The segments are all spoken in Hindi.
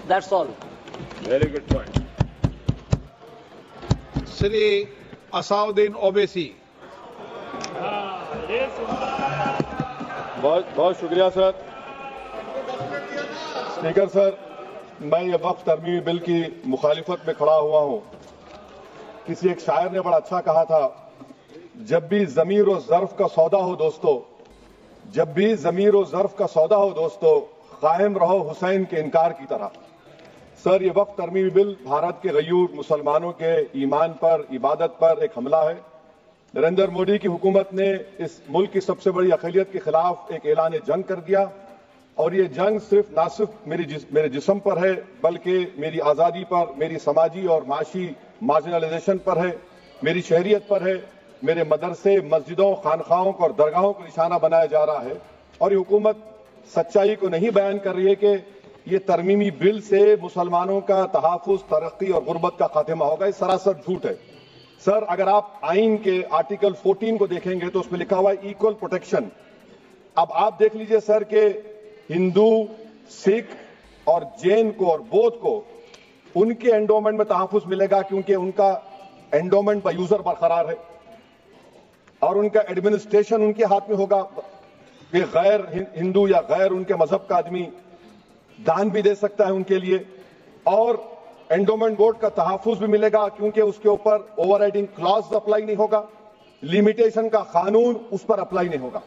That's all. Very good point. Shri Asauddin Owaisi. बहुत बहुत शुक्रिया सर। स्पीकर सर, मैं ये वक्फ तरमीमी बिल की मुखालिफत में खड़ा हुआ हूं। किसी एक शायर ने बड़ा अच्छा कहा था, जब भी ज़मीर और ज़र्फ का सौदा हो दोस्तों, जब भी ज़मीर और ज़र्फ का सौदा हो दोस्तों, कायम रहो हुसैन के इनकार की तरह। सर, ये वक्फ तरमीमी बिल भारत के गयूर मुसलमानों के ईमान पर, इबादत पर एक हमला है। नरेंद्र मोदी की हुकूमत ने इस मुल्क की सबसे बड़ी अक़लियत के खिलाफ एक ऐलान जंग कर दिया, और ये जंग ना सिर्फ मेरे जिस्म पर है, बल्कि मेरी आज़ादी पर, मेरी समाजी और माशी मार्जिनलाइजेशन पर है, मेरी शहरियत पर है, मेरे मदरसे, मस्जिदों, खानखाहों और दरगाहों को निशाना बनाया जा रहा है। और ये हुकूमत सच्चाई को नहीं बयान कर रही है कि ये तरमीमी बिल से मुसलमानों का तहफ़्फ़ुज़, तरक्की और गुर्बत का खात्मा होगा। ये सरासर झूठ है। सर, अगर आप आइन के आर्टिकल 14 को देखेंगे तो उसमें लिखा हुआ है इक्वल प्रोटेक्शन। अब आप देख लीजिए सर कि हिंदू, सिख और जैन को और बौद्ध को उनके एंडोमेंट में तहफ़्फ़ुज़ मिलेगा, क्योंकि उनका एंडोमेंट का यूजर बरकरार है और उनका एडमिनिस्ट्रेशन उनके हाथ में होगा। कि गैर हिंदू या गैर उनके मजहब का आदमी दान भी दे सकता है उनके लिए, और एंडोमेंट बोर्ड का तहफ़्फ़ुज़ भी मिलेगा, क्योंकि उसके ऊपर ओवरराइडिंग क्लॉज अप्लाई नहीं होगा, लिमिटेशन का कानून उस पर अप्लाई नहीं होगा।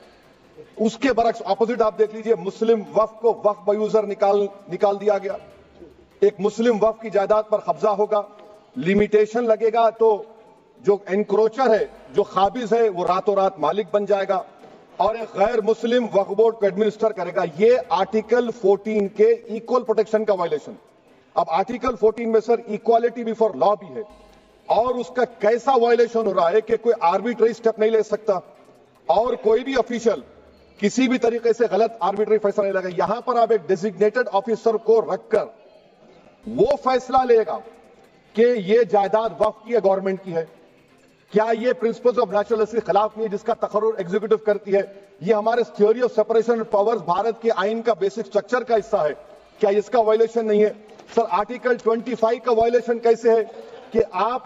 उसके बरक्स ऑपोजिट आप देख लीजिए, मुस्लिम वक्फ को वक्फ बयूजर निकाल दिया गया। एक मुस्लिम वक्फ की जायदाद पर कब्जा होगा, लिमिटेशन लगेगा तो जो एनक्रोचर है, जो खाबिज है, वो रातों रात मालिक बन जाएगा और एक गैर मुस्लिम वक्फ बोर्ड को एडमिनिस्टर करेगा। ये आर्टिकल 14 के इक्वल प्रोटेक्शन का वायलेशन। अब आर्टिकल 14 में सर इक्वालिटी बिफोर लॉ भी है, और उसका कैसा वायलेशन हो रहा है कि कोई आर्बिट्री स्टेप नहीं ले सकता और कोई भी ऑफिशियल किसी भी तरीके से गलत आर्बिट्री फैसला नहीं लेगा। यहां पर आप एक डेजिग्नेटेड ऑफिसर को रखकर वो फैसला लेगा कि ये जायदाद वक्फ की है, गवर्नमेंट की है। क्या ये प्रिंसिपल्स ऑफ नेचुरलिज्म के खिलाफ नहीं है, जिसका तकर्रुर एग्जीक्यूटिव करती है? ये हमारे theory of separation of powers, Bharat के आइन का बेसिक स्ट्रक्चर का हिस्सा है। क्या इसका वायलेशन नहीं है? सर, आर्टिकल 25 का वायलेशन कैसे है कि आप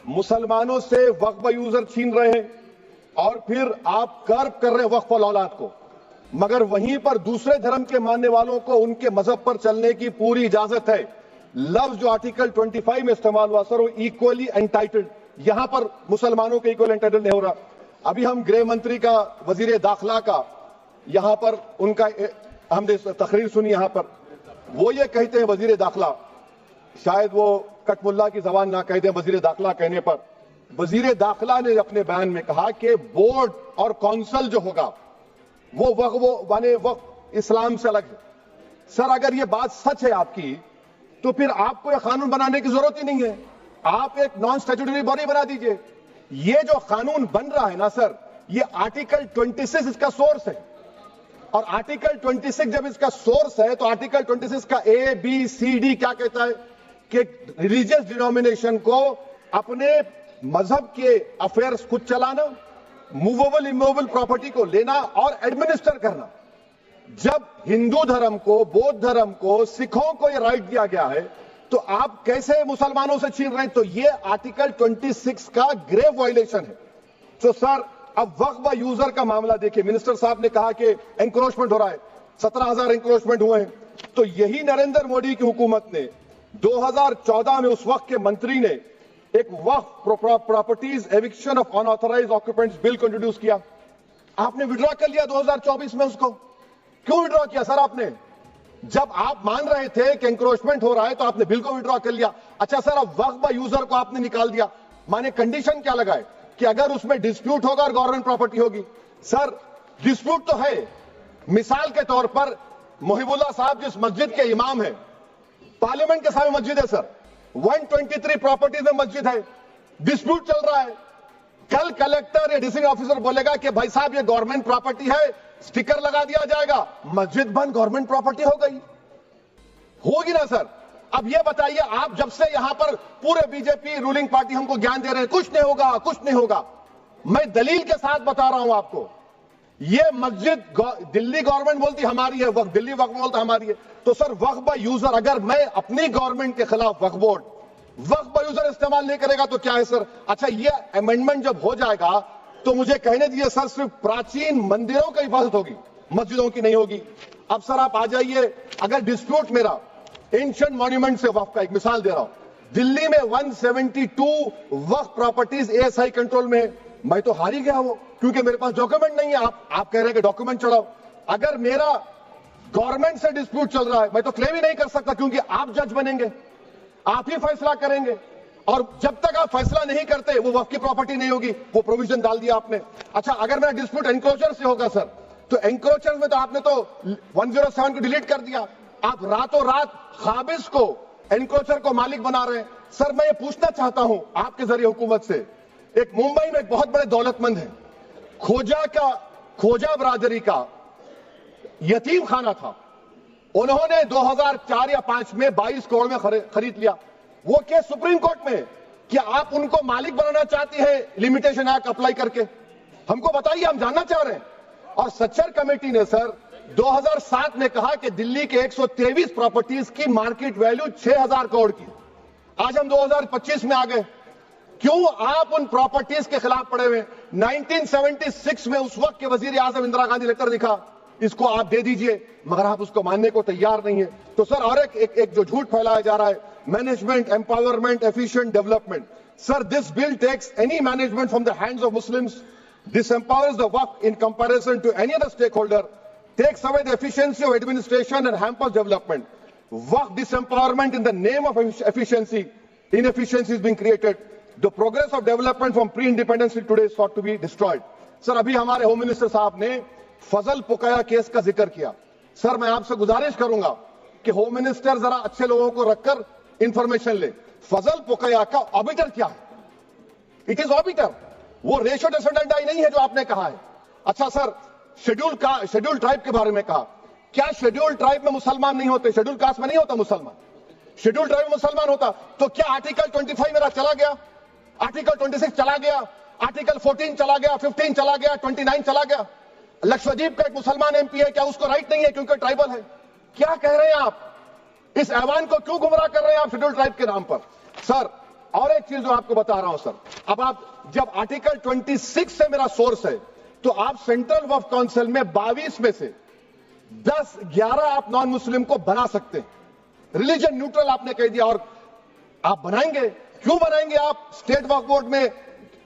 मुसलमानों से वक्फ यूजर छीन रहे हैं और फिर आप कर्ब कर रहे हैं वक्फ औलाद को, मगर वहीं पर दूसरे धर्म के मानने वालों को उनके मजहब पर चलने की पूरी इजाजत है। लफ्ज जो आर्टिकल 25 में इस्तेमाल हुआ सर, वो इक्वली एंटाइटल्ड, यहां पर मुसलमानों के इक्वल एंटाइटल्ड नहीं हो रहा। अभी हम गृह मंत्री का, वजीर दाखिला का यहां पर उनका हमने तकरीर सुनी, यहां पर वो ये कहते हैं, वजीर दाखिला, शायद वो कटमुल्ला की जबान ना कहते हैं, वजीर दाखिला कहने पर वजीर दाखिला ने अपने बयान में कहा कि बोर्ड और काउंसिल जो होगा वो इस्लाम से अलग है। सर, अगर ये बात सच है आपकी, तो फिर आपको यह कानून बनाने की जरूरत ही नहीं है। आप एक नॉन स्टैट्यूटरी बॉडी बना दीजिए। ये जो कानून बन रहा है ना सर, ये आर्टिकल 26 इसका सोर्स है, और आर्टिकल 26 जब इसका सोर्स है तो आर्टिकल 26 का A, B, C, D क्या कहता है कि रिलीजियस डिनोमिनेशन को अपने मजहब के अफेयर्स खुद चलाना, मूवेबल इमूवेबल प्रॉपर्टी को लेना और एडमिनिस्टर करना। जब हिंदू धर्म को, बौद्ध धर्म को, सिखों को यह राइट दिया गया है, तो आप कैसे मुसलमानों से छीन रहे हैं? तो ये आर्टिकल 26 का ग्रेव वायलेशन है। तो सर, अब वक्फ यूजर का मामला देखिए, मिनिस्टर साहब ने कहा कि एंक्रोचमेंट हो रहा है, 17,000 एंक्रोचमेंट हुए हैं। तो यही नरेंद्र मोदी की हुकूमत ने 2014 में उस वक्त के मंत्री ने एक Waqf properties eviction of unauthorised occupants bill को इंट्रोड्यूस किया। आपने विड्रॉ कर लिया 2024 में उसको। क्यों विड्रॉ किया सर आपने? जब आप मान रहे थे कि एंक्रोचमेंट हो रहा है तो आपने बिल को विड्रॉ कर लिया। अच्छा सर, अब वक्फ यूजर को आपने निकाल दिया, माने कंडीशन क्या लगाए कि अगर उसमें डिस्प्यूट होगा और गवर्नमेंट प्रॉपर्टी होगी। सर, डिस्प्यूट तो है। मिसाल के तौर पर मोहिबुल्लाह साहब जिस मस्जिद के इमाम है, पार्लियामेंट के सामने मस्जिद है सर, 123 प्रॉपर्टीज में मस्जिद है, डिस्प्यूट चल रहा है। कल कलेक्टर या डिस्ट्रिक्ट ऑफिसर बोलेगा कि भाई साहब ये गवर्नमेंट प्रॉपर्टी है, स्टिकर लगा दिया जाएगा, मस्जिद बंद, गवर्नमेंट प्रॉपर्टी हो गई, होगी ना सर? अब ये बताइए, आप जब से यहां पर पूरे बीजेपी रूलिंग पार्टी हमको ज्ञान दे रहे हैं कुछ नहीं होगा, कुछ नहीं होगा, मैं दलील के साथ बता रहा हूं आपको। ये मस्जिद दिल्ली गवर्नमेंट बोलती हमारी है, वक्फ दिल्ली वक्फ बोलता हमारी है। तो सर वक्फ बाय यूजर, अगर मैं अपनी गवर्नमेंट के खिलाफ वक्फ बोर्ड वक्फ बाय यूजर इस्तेमाल नहीं करेगा तो क्या है सर? अच्छा, ये अमेंडमेंट जब हो जाएगा तो मुझे कहने दीजिए सर, सिर्फ प्राचीन मंदिरों की हिफाजत होगी, मस्जिदों की नहीं होगी। अब सर आप आ जाइए, अगर डिस्प्यूट मेरा एंशिएंट मॉन्यूमेंट से वक्फ का, एक मिसाल दे रहा हूं, दिल्ली में 172 वक्फ प्रॉपर्टीज एएसआई कंट्रोल में है, मैं तो हार ही गया वो, क्योंकि मेरे पास डॉक्यूमेंट नहीं है। आप कह रहे हैं कि डॉक्यूमेंट चढ़ाओ। अगर मेरा गवर्नमेंट से डिस्प्यूट चल रहा है, मैं तो क्लेम ही नहीं कर सकता, क्योंकि आप जज बनेंगे, आप ही फैसला करेंगे, और जब तक आप फैसला नहीं करते वो वक्फ की प्रॉपर्टी नहीं होगी। वो प्रोविजन डाल दिया आपने। अच्छा, अगर मेरा डिस्प्यूट एनक्रोचर से होगा सर, तो एनक्रोचर में तो आपने तो 107 को डिलीट कर दिया। आप रातों रात खाबिज को, एनक्रोचर को मालिक बना रहे हैं। सर मैं ये पूछना चाहता हूं आपके जरिए हुकूमत से, एक मुंबई में एक बहुत बड़े दौलतमंद है, खोजा बरादरी का यतीम खाना था, उन्होंने 2004 या 5 में 22 करोड़ में खरीद लिया। वो केस सुप्रीम कोर्ट में है कि आप उनको मालिक बनाना चाहती है लिमिटेशन एक्ट अप्लाई करके, हमको बताइए, हम जानना चाह रहे हैं। और सच्चर कमेटी ने सर 2007 में कहा कि दिल्ली के 123 प्रॉपर्टीज की मार्केट वैल्यू 6000 करोड़ की। आज हम 2025 में आ गए, क्यों आप उन प्रॉपर्टीज के खिलाफ पड़े हुए? 1976 में उस वक्त के वजीर आजम इंदिरा गांधी लेटर लिखा, इसको आप दे दीजिए, मगर आप उसको मानने को तैयार नहीं है। तो सर और एक जो झूठ फैलाया जा रहा है, management empowerment efficient development, sir this bill takes any management from the hands of Muslims, this empowers the waqf in comparison to any other stakeholder, takes away the efficiency of administration and hampers development. Waqf disempowerment in the name of efficiency, inefficiency is being created. The progress of development from pre-independence till today is sought to be destroyed. Sir अभी हमारे होम मिनिस्टर साहब ने फजल पुकाया केस का जिक्र किया। सर मैं आपसे गुजारिश करूंगा कि होम मिनिस्टर जरा अच्छे लोगों को रखकर इंफॉर्मेशन ले। फजल पुकाया का ऑबिटर क्या है? इट इज ऑबिटर, वो रेशो डिसोडेंडाई नहीं है जो आपने कहा है। अच्छा सर, शेड्यूल ट्राइब के बारे में कहा, क्या शेड्यूल ट्राइब में मुसलमान नहीं होते? शेड्यूल कास्ट में नहीं होता मुसलमान, शेड्यूल ट्राइब में मुसलमान होता। तो क्या आर्टिकल 25 मेरा चला गया, आर्टिकल 26 चला गया, आर्टिकल 14 चला गया, 15 चला गया, 29 चला गया? लक्षद्वीप का एक मुसलमान एमपी है, क्या उसको राइट नहीं है क्योंकि ट्राइबल है? क्या कह रहे हैं आप? इस ऐवान को क्यों गुमराह कर रहे हैं आप शेड्यूल ट्राइब के नाम पर? सर और एक चीज जो आपको बता रहा हूं सर, अब आप जब आर्टिकल 26 से मेरा सोर्स है, तो आप सेंट्रल वक्फ काउंसिल में 22 में से 10-11 आप नॉन मुस्लिम को बना सकते हैं। रिलीजन न्यूट्रल आपने कह दिया, और आप बनाएंगे, क्यों बनाएंगे आप? स्टेट वक्फ बोर्ड में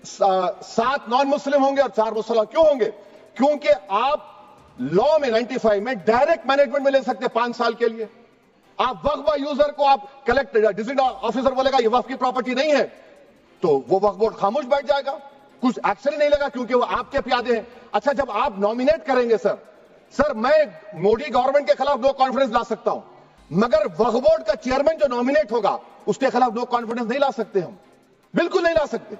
7 नॉन मुस्लिम होंगे और 4 मुसलमान क्यों होंगे? क्योंकि आप लॉ में 95 में डायरेक्ट मैनेजमेंट में ले सकते हैं 5 साल के लिए। आप वक्फ बाय यूजर को आप कलेक्टर डिस्ट्रिक्ट ऑफिसर बोलेगा ये वक्फ की प्रॉपर्टी नहीं है, तो वो वक्फ बोर्ड खामोश बैठ जाएगा, कुछ एक्शन ही नहीं लगा, क्योंकि वो आपके प्यादे हैं। अच्छा, जब आप नॉमिनेट करेंगे सर मैं मोदी गवर्नमेंट के खिलाफ नो कॉन्फिडेंस ला सकता हूं, मगर वक्फ बोर्ड का चेयरमैन जो नॉमिनेट होगा उसके खिलाफ नो कॉन्फिडेंस नहीं ला सकते, हम बिल्कुल नहीं ला सकते।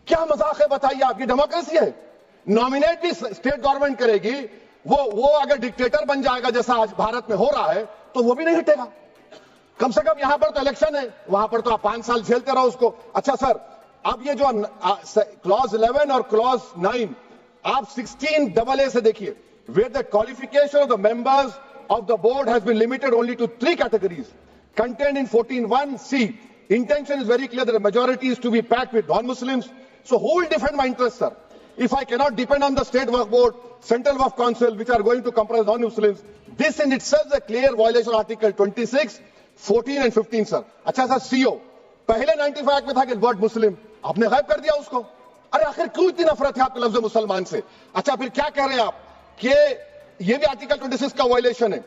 क्या मजाक है बताइए आप? ये डेमोक्रेसी है। नॉमिनेट भी स्टेट गवर्नमेंट करेगी, वो अगर डिक्टेटर बन जाएगा जैसा आज भारत में हो रहा है, तो वो भी नहीं हटेगा। कम से कम यहां पर तो इलेक्शन है, वहां पर तो आप 5 साल झेलते रहो उसको। अच्छा सर, अब ये जो क्लॉज 11 और क्लॉज 9 आप 16AA से देखिए, where the qualification of the members of the board has been limited only to 3 categories contained in 14(1)(c). Intention is very clear that the majority is to be packed with non-Muslims. So who will defend my interests, sir? If I cannot depend on the state waqf board, central waqf council, which are going to comprise non-Muslims, this in itself is a clear violation of Article 26, 14 and 15, sir. अच्छा सर, CO पहले 95 एक्ट में था कि वर्ड मुस्लिम, आपने गायब कर दिया उसको। अरे आखिर क्यों इतनी नफरत है आपके लफ्ज मुसलमान से? अच्छा फिर क्या कह रहे हैं आप कि ये भी आर्टिकल 26 का वायलेशन है?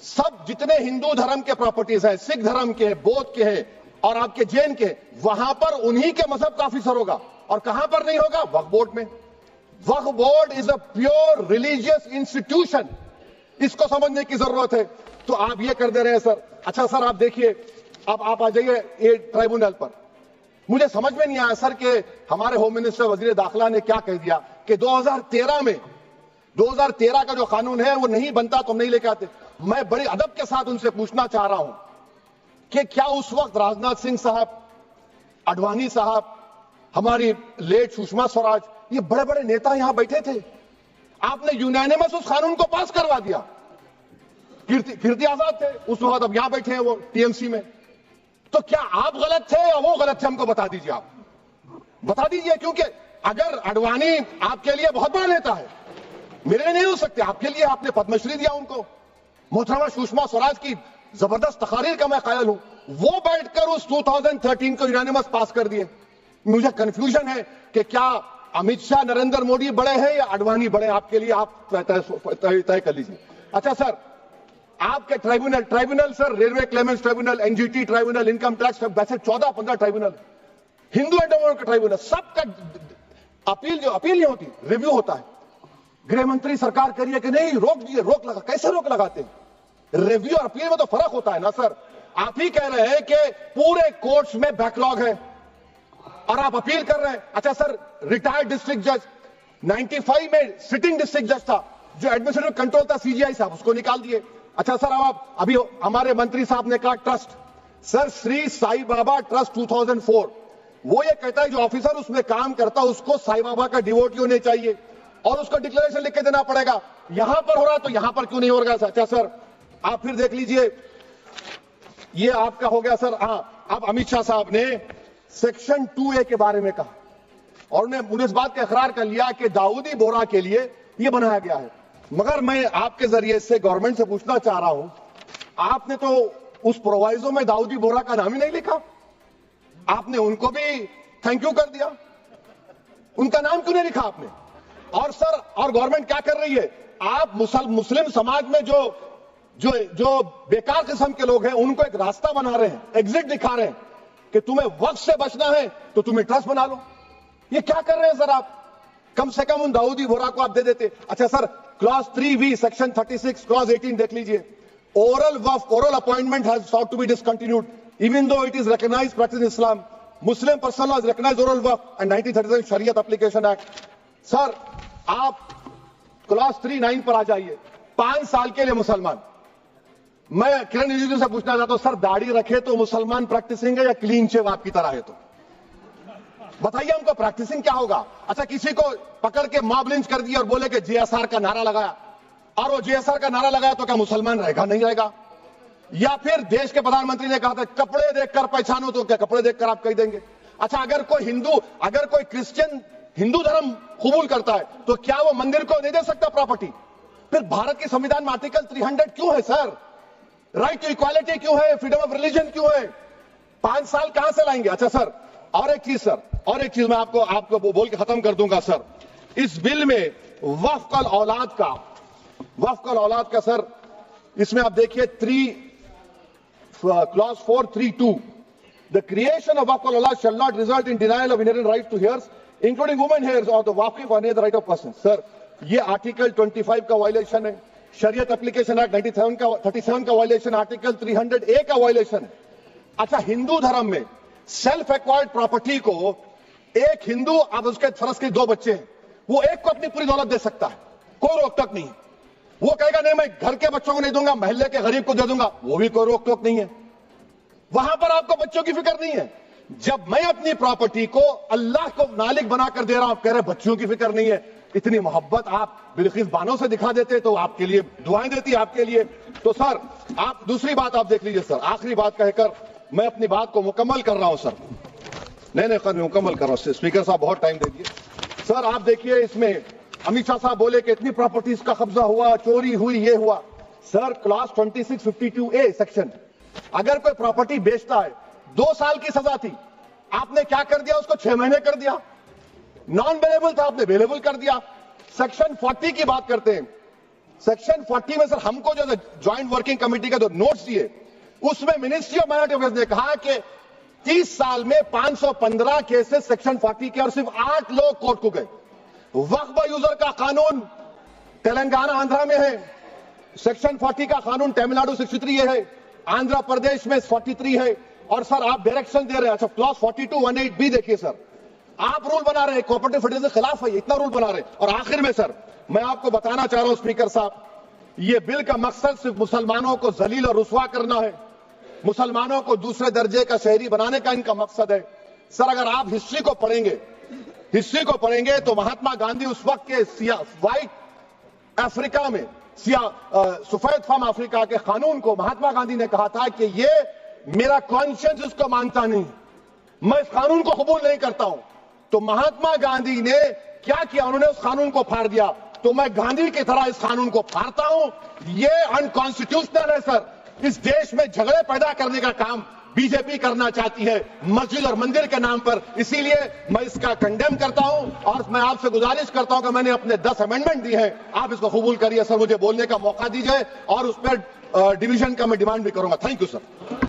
सब जितने हिंदू धर्म के प्रॉपर्टीज हैं, सिख धर्म के, बौद्ध के हैं और आपके जैन के, वहां पर उन्हीं के मजहब का ऑफिसर होगा, और कहां पर नहीं होगा? वक्फ बोर्ड में। Waqf board is a pure religious institution, इसको समझने की जरूरत है। तो आप ये कर दे रहे हैं सर। अच्छा सर, आप देखिए, अब आप आ जाइए ये ट्राइब्यूनल पर। मुझे समझ में नहीं आया सर कि हमारे होम मिनिस्टर वजीर दाखिला ने क्या कह दिया कि 2013 का जो कानून है वो नहीं बनता तो हम नहीं लेके आते। मैं बड़े अदब के साथ उनसे पूछना चाह रहा हूं कि क्या उस वक्त राजनाथ सिंह साहब, अडवाणी साहब, हमारी लेट सुषमा स्वराज, ये बड़े बड़े नेता यहां बैठे थे, आपने यूनानिमस उस कानून को पास करवा दिया। कीर्ति आजाद थे उस वक्त, अब यहां बैठे हैं वो टीएमसी में। तो क्या आप गलत थे या वो गलत थे? हमको बता दीजिए, आप बता दीजिए। क्योंकि अगर अडवाणी आपके लिए बहुत बड़ा नेता है, मेरे लिए नहीं हो सकते, आपके लिए आपने पद्मश्री दिया उनको, मोहतरमा सुषमा स्वराज की जबरदस्त तकारीर का मैं कायल हूं, वो बैठकर उस 2013 को यूनानिमस पास कर दिए। मुझे कंफ्यूजन है कि क्या अमित शाह नरेंद्र मोदी बड़े हैं या अडवाणी बड़े? आपके लिए आप तय कर लीजिए। अच्छा सर, आपके tribunal sir, railway Clements tribunal, NGT tribunal, income tax, वैसे 14-15 ट्राइब्यूनल, हिंदू एंड का ट्राइब्यूनल, सबका अपील नहीं होती, रिव्यू होता है। गृह मंत्री सरकार करिए कि नहीं, रोक दिए, रोक लगा, कैसे रोक लगाते हैं? रिव्यू और अपील में तो फर्क होता है ना सर। आप ही कह रहे हैं कि पूरे कोर्ट्स में बैकलॉग है और आप अपील कर रहे हैं। अच्छा सर, रिटायर्ड डिस्ट्रिक्ट जज 95 में सिटिंग डिस्ट्रिक्ट जज था, जो एडमिनिस्ट्रेटिव कंट्रोल था सीजीआई साहब, उसको निकाल दिए। अच्छा सर, अब आप अभी हमारे मंत्री साहब ने कहा trust, sir Shri Sai Baba trust 2004, वो ये कहता है जो ऑफिसर उसमें काम करता है उसको साई बाबा का डिवोटी होने चाहिए और उसको डिक्लेरेशन लिख के देना पड़ेगा। यहां पर हो रहा तो यहां पर क्यों नहीं हो रहा? अच्छा सर, आप फिर देख लीजिए, ये आपका हो गया सर। हां, अब अमित शाह साहब ने सेक्शन 2A के बारे में कहा और उन्होंने मुझे इस बात का इकरार कर लिया कि दाऊदी बोहरा के लिए यह बनाया गया है। मगर मैं आपके जरिए से गवर्नमेंट से पूछना चाह रहा हूं, आपने तो उस प्रोवाइजो में दाऊदी बोहरा का नाम ही नहीं लिखा, आपने उनको भी थैंक यू कर दिया, उनका नाम क्यों नहीं लिखा आपने? और सर, और गवर्नमेंट क्या कर रही है? आप मुस्लिम समाज में जो बेकार किस्म के लोग हैं उनको एक रास्ता बना रहे हैं, एग्जिट दिखा रहे हैं कि तुम्हें वक्त से बचना है तो तुम्हें ट्रस्ट बना लो। ये क्या कर रहे हैं सर आप? कम से कम उन दाऊदी बोहरा को आप दे देते। अच्छा sir, clause 3B section 36 clause 18 देख लीजिए, oral appointment has sought to be discontinued even though it is recognized practice in Islam. Muslim personal law has recognized oral waqf and 1937 Shariat Application Act. Sir, आप क्लॉज 39 पर आ जाइए, 5 साल के लिए मुसलमान। मैं किरण रिजिजू से पूछना चाहता हूं, सर दाढ़ी रखे तो मुसलमान प्रैक्टिसिंग है या क्लीन शेव आपकी तरह है? तो बताइए हमको, प्रैक्टिसिंग क्या होगा? अच्छा, किसी को पकड़ के मॉब लिंच कर दिया और बोले कि JSR का नारा लगाया, और वो JSR का नारा लगाया तो क्या मुसलमान रहेगा? नहीं रहेगा। या फिर देश के प्रधानमंत्री ने कहा था कपड़े देखकर पहचानो, तो क्या कपड़े देखकर आप कह देंगे? अच्छा, अगर कोई क्रिश्चियन हिंदू धर्म कबूल करता है तो क्या वो मंदिर को नहीं दे सकता प्रॉपर्टी? फिर भारत के संविधान में आर्टिकल 300 क्यों है सर? राइट टू इक्वालिटी क्यों है? फ्रीडम ऑफ रिलीजन क्यों है? 5 साल कहां से लाएंगे? अच्छा सर, और एक चीज सर, और एक चीज मैं आपको बोल के खत्म कर दूंगा सर। इस बिल में वक्फ औलाद का सर, इसमें आप देखिए clause 432, the creation of waqf aulad shall not result in denial of inherent right to heirs including women heirs और the waqif on the right of person. Sir, ये आर्टिकल 25 का वायलेशन है, शरीयत एप्लीकेशन एक्ट 37 का वायलेशन, आर्टिकल 300A का वायलेशन है। अच्छा, हिंदू धर्म में सेल्फ एक्वायर्ड प्रॉपर्टी को एक हिंदू, अब उसके फर्ज के 2 बच्चे हैं, वो एक को अपनी पूरी दौलत दे सकता है, कोई रोक टोक नहीं। वो कहेगा नहीं मैं घर के बच्चों को नहीं दूंगा, मोहल्ले के गरीब को दे दूंगा, वो भी कोई रोक टोक नहीं है। वहां पर आपको बच्चों की फिक्र नहीं है। जब मैं अपनी प्रॉपर्टी को अल्लाह को मालिक बनाकर दे रहा हूं, आप कह रहे बच्चों की फिक्र नहीं है। इतनी मोहब्बत आप बिल्किस बानो से दिखा देते तो आपके लिए दुआएं देती आपके लिए। तो सर, आप दूसरी बात आप देख लीजिए सर, आखिरी बात कहकर मैं अपनी बात को मुकम्मल कर रहा हूं सर। नहीं मुकम्मल कर रहा हूं। स्पीकर साहब बहुत टाइम दे दिए सर। आप देखिए, इसमें अमित शाह साहब बोले कि इतनी प्रॉपर्टीज का कब्जा हुआ, चोरी हुई, ये हुआ। सर, क्लॉज 2652A सेक्शन, अगर कोई प्रॉपर्टी बेचता है 2 साल की सजा थी, आपने क्या कर दिया? उसको 6 महीने कर दिया। नॉन बेलेबल था, आपने बेलेबल कर दिया। सेक्शन 40 की बात करते हैं। सेक्शन 40 में सर हमको जो ज्वाइंट वर्किंग कमेटी का जो नोट्स दिए, उसमें मिनिस्ट्री ऑफ माइनॉरिटी अफेयर्स ने कहा कि 30 साल में 515 केसेस सेक्शन 40 के और सिर्फ 8 लोग कोर्ट को गए। वक्फ यूजर का कानून तेलंगाना आंध्रा में है, सेक्शन 40 का कानून तमिलनाडु 63 है, आंध्र प्रदेश में 43 है। और सर आप डायरेक्शन दे रहे हैं। अच्छा, क्लॉज 4218B देखिए सर, आप रूल बना रहे हैं, कोऑपरेटिव फेडरलिज्म के खिलाफ है, इतना रूल बना रहे हैं। और आखिर में सर मैं आपको बताना चाह रहा हूं स्पीकर साहब, ये बिल का मकसद सिर्फ मुसलमानों को जलील और रुस्वा करना है, मुसलमानों को दूसरे दर्जे का शहरी बनाने का इनका मकसद है। सर, अगर आप हिस्ट्री को पढ़ेंगे तो महात्मा गांधी उस वक्त के व्हाइट अफ्रीका में सफेद फार्म अफ्रीका के कानून को महात्मा गांधी ने कहा था कि ये मेरा कॉन्शियंस इसको मानता नहीं, मैं इस कानून को कबूल नहीं करता हूं। तो महात्मा गांधी ने क्या किया, उन्होंने उस कानून को फाड़ दिया। तो मैं गांधी की तरह इस कानून को फाड़ता हूं। ये अनकॉन्स्टिट्यूशनल है सर। इस देश में झगड़े पैदा करने का काम बीजेपी करना चाहती है मस्जिद और मंदिर के नाम पर, इसीलिए मैं इसका कंडेम करता हूं और मैं आपसे गुजारिश करता हूं कि मैंने अपने 10 अमेंडमेंट दी हैं, आप इसको कबूल करिए सर, मुझे बोलने का मौका दीजिए और उस पर डिवीजन का मैं डिमांड भी करूंगा। Thank you sir.